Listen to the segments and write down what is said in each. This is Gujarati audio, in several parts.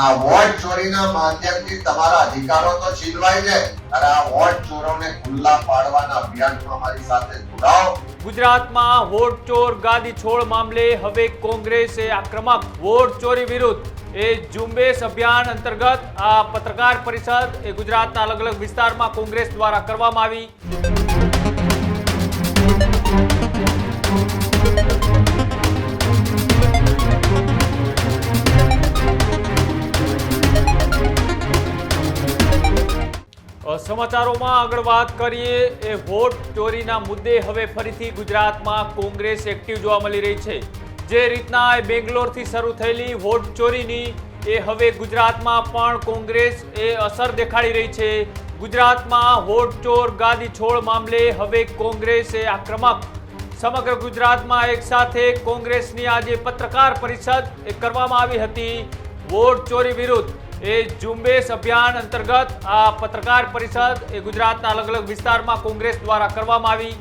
આ વોટ ચોરીના માધ્યમથી તમારા અધિકારો તો છીનવાય છે અને આ વોટ ચોરોને ખુલ્લા પાડવાના અભિયાનમાં અમારી સાથે જોડાઓ। ગુજરાતમાં વોટ ચોર ગાદી છોડ મામલે હવે કોંગ્રેસે આક્રમક વોટ ચોરી વિરુદ્ધ એ ઝુંબેશ અભિયાન અંતર્ગત આ પત્રકાર પરિષદ એ ગુજરાતના અલગ અલગ વિસ્તારમાં કોંગ્રેસ દ્વારા કરવામાં આવી। સમાચારોમાં આગળ વાત કરીએ એ વોટ ચોરીના મુદ્દે હવે ફરીથી ગુજરાતમાં કોંગ્રેસ એક્ટિવ જોવા મળી રહી છે। જે રીતના બેંગ્લોરથી શરૂ થયેલી વોટ ચોરીની એ હવે ગુજરાતમાં પણ કોંગ્રેસ એ અસર દેખાડી રહી છે। ગુજરાતમાં વોટ ચોર ગાદી છોડ મામલે હવે કોંગ્રેસ એ આક્રમક સમગ્ર ગુજરાતમાં એક સાથે કોંગ્રેસની આજે પત્રકાર પરિષદ એ કરવામાં આવી હતી। વોટ ચોરી વિરુદ્ધ એ ઝુંબેશ અભિયાન અંતર્ગત આ પત્રકાર પરિષદ એ ગુજરાતના અલગ અલગ વિસ્તારમાં કોંગ્રેસ દ્વારા કરવામાં આવી।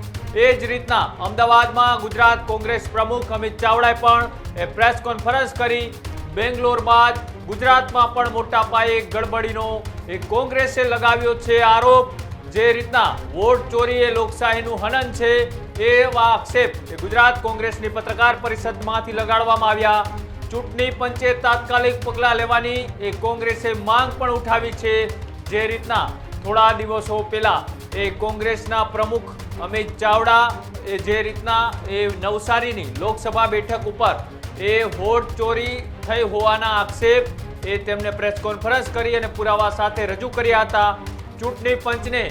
એ જ રીતના અમદાવાદમાં ગુજરાત કોંગ્રેસ પ્રમુખ અમિત ચાવડાએ પણ એ પ્રેસ કોન્ફરન્સ કરી। બેંગ્લોર બાદ ગુજરાતમાં પણ મોટા પાયે ગડબડીનો એ કોંગ્રેસે લગાવ્યો છે આરોપ। જે રીતના વોટ ચોરી એ લોકશાહીનું હનન છે એવા આક્ષેપ એ ગુજરાત કોંગ્રેસની પત્રકાર પરિષદમાંથી લગાડવામાં આવ્યા। ચૂંટણી પંચે તાત્કાલિક પગલાં લેવાની એ કોંગ્રેસે માંગ પણ ઉઠાવી છે। જે રીતના થોડા દિવસો પહેલા એ કોંગ્રેસના પ્રમુખ અમિત ચાવડા એ જે રીતના એ નવસારીની લોકસભા બેઠક ઉપર એ વોટ ચોરી થઈ હોવાના આક્ષેપ એ તેમને પ્રેસ કોન્ફરન્સ કરી અને પુરાવા સાથે રજૂ કર્યા હતા। ચૂંટણી પંચને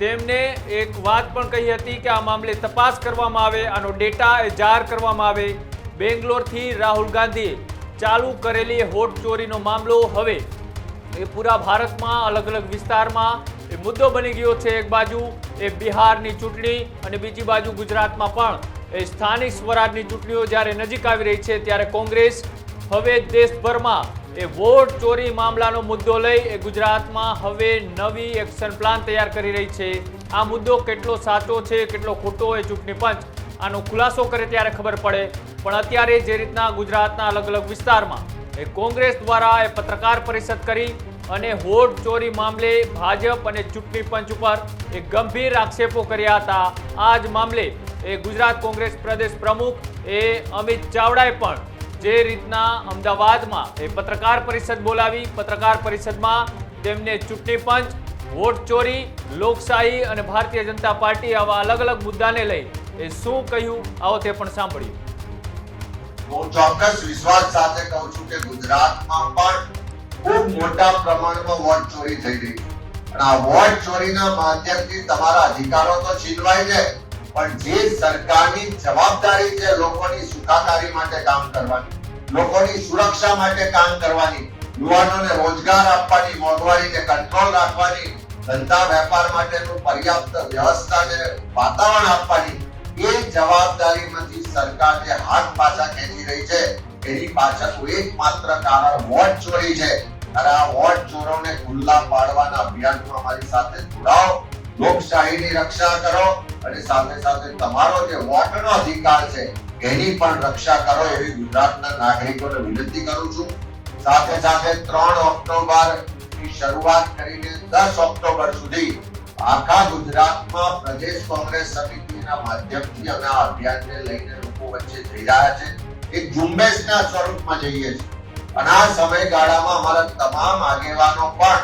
તેમને એક વાત પણ કહી હતી કે આ મામલે તપાસ કરવામાં આવે, આનો ડેટા એ જાહેર કરવામાં આવે। બેંગ્લોરથી રાહુલ ગાંધીએ ચાલુ કરેલી વોટ ચોરીનો મામલો હવે એ પૂરા ભારતમાં અલગ અલગ વિસ્તારમાં એ મુદ્દો બની ગયો છે। એક બાજુ એ બિહારની ચૂંટણી અને બીજી બાજુ ગુજરાતમાં પણ એ સ્થાનિક સ્વરાજની ચૂંટણીઓ જ્યારે નજીક આવી રહી છે ત્યારે કોંગ્રેસ હવે દેશભરમાં એ વોટ ચોરી મામલાનો મુદ્દો લઈ એ ગુજરાતમાં હવે નવી એક્શન પ્લાન તૈયાર કરી રહી છે। આ મુદ્દો કેટલો સાચો છે કેટલો ખોટો એ ચૂંટણી પંચ આનો ખુલાસો કરે ત્યારે ખબર પડે। પણ અત્યારે જે રીતના ગુજરાતના અલગ અલગ વિસ્તારમાં એ કોંગ્રેસ દ્વારા એ પત્રકાર પરિષદ કરી અને વોટ ચોરી મામલે ભાજપ અને ચૂંટણી પંચ ઉપર એ ગંભીર આક્ષેપો કર્યા હતા। આ જ મામલે એ ગુજરાત કોંગ્રેસ પ્રદેશ પ્રમુખ એ અમિત ચાવડાએ પણ જે રીતના અમદાવાદમાં એ પત્રકાર પરિષદ બોલાવી, પત્રકાર પરિષદમાં તેમને ચૂંટણી પંચ, વોટ ચોરી, લોકશાહી અને ભારતીય જનતા પાર્ટી આવા અલગ અલગ મુદ્દાને લઈ એ શું કહ્યું આવો તે પણ સાંભળ્યું। હું ચોક્કસ વિશ્વાસ સાથે કહું છું કે ગુજરાતમાં પણ ખૂબ મોટા પ્રમાણમાં વોટ ચોરી થઈ રહી છે અને આ વોટ ચોરીના માધ્યમથી તમારા અધિકારો તો છીનવાય છે પણ જે સરકારની જવાબદારી છે લોકોની સુખાકારી માટે કામ કરવાની, લોકોની સુરક્ષા માટે કામ કરવાની, યુવાનોને રોજગાર આપવાની, મોંઘવારીને કંટ્રોલ રાખવાની, ધંધા વેપાર માટેનું પર્યાપ્ત વ્યવસ્થાને વાતાવરણ આપવાની, એ જવાબદારીમાંથી સરકાર જે હાથ પાછા ખેંચી રહી છે એની પાછળનું એકમાત્ર કારણ વોટ ચોરી છે અને આ વોટ ચોરોને ખુલ્લા પાડવાના અભિયાનમાં અમારી સાથે જોડાઓ। લોકશાહીની રક્ષા કરો અને સાથે સાથે તમારો જે વોટનો અધિકાર છે એની પણ રક્ષા કરો એવી ગુજરાતના નાગરિકોને વિનંતી કરું છું। સાથે સાથે 3 ઓક્ટોબર ની શરૂઆત કરીને 10 ઓક્ટોબર સુધી આખા ગુજરાતમાં પ્રદેશ કોંગ્રેસ સમિતિના માધ્યમથી અમે આ અભિયાનને લઈને લોકો વચ્ચે જઈ રહ્યા છે। એક ઝુંબેશના સ્વરૂપમાં જઈએ છીએ અને આ સમયગાળામાં અમારા તમામ આગેવાનો પણ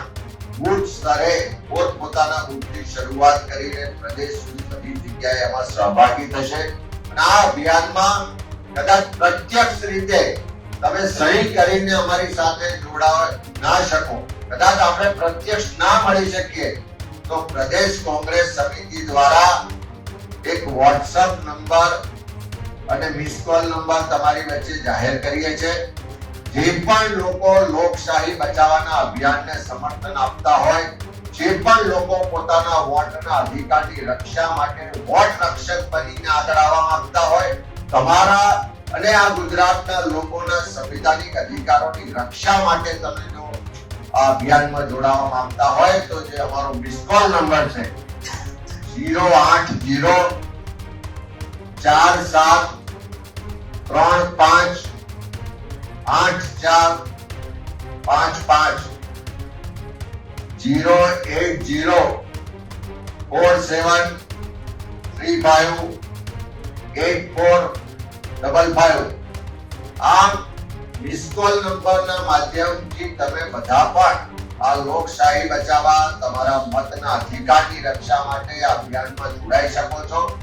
બૂથ સ્તરે પોતપોતાના બૂથની શરૂઆત કરીને પ્રદેશ સુધી બધી જગ્યાએ એમાં સહભાગી થશે અને આ અભિયાનમાં કદાચ પ્રત્યક્ષ રીતે તમે સહી કરીને અમારી સાથે જોડાવા ના શકો, કદાચ આપણે પ્રત્યક્ષ ના મળી શકીએ તો પ્રદેશ કોંગ્રેસ સમિતિ દ્વારા એક વોટ્સએપ નંબર અને મિસ કોલ નંબર તમારી વચ્ચે જાહેર કરીએ છીએ। જે પણ લોકો લોકશાહી બચાવવાના અભિયાનને સમર્થન આપતા હોય, જે પણ લોકો પોતાના વોટના અધિકારની રક્ષા માટે વોટ રક્ષક બનીને આગળ આવવા માંગતા હોય, તમારા અને આ ગુજરાતના લોકોના સંવિધાનિક અધિકારોની રક્ષા માટે તમે જો આ અભિયાનમાં જોડાવા માંગતા હોય તો જે અમારો મિસ કોલ નંબર છે 080 47 35 84 08047358455 આમ મિસ કોલ નંબરના માધ્યમથી તમે બધા પણ આ લોકશાહી બચાવવા તમારા મતના અધિકારની રક્ષા માટે આ અભિયાનમાં જોડાઈ શકો છો.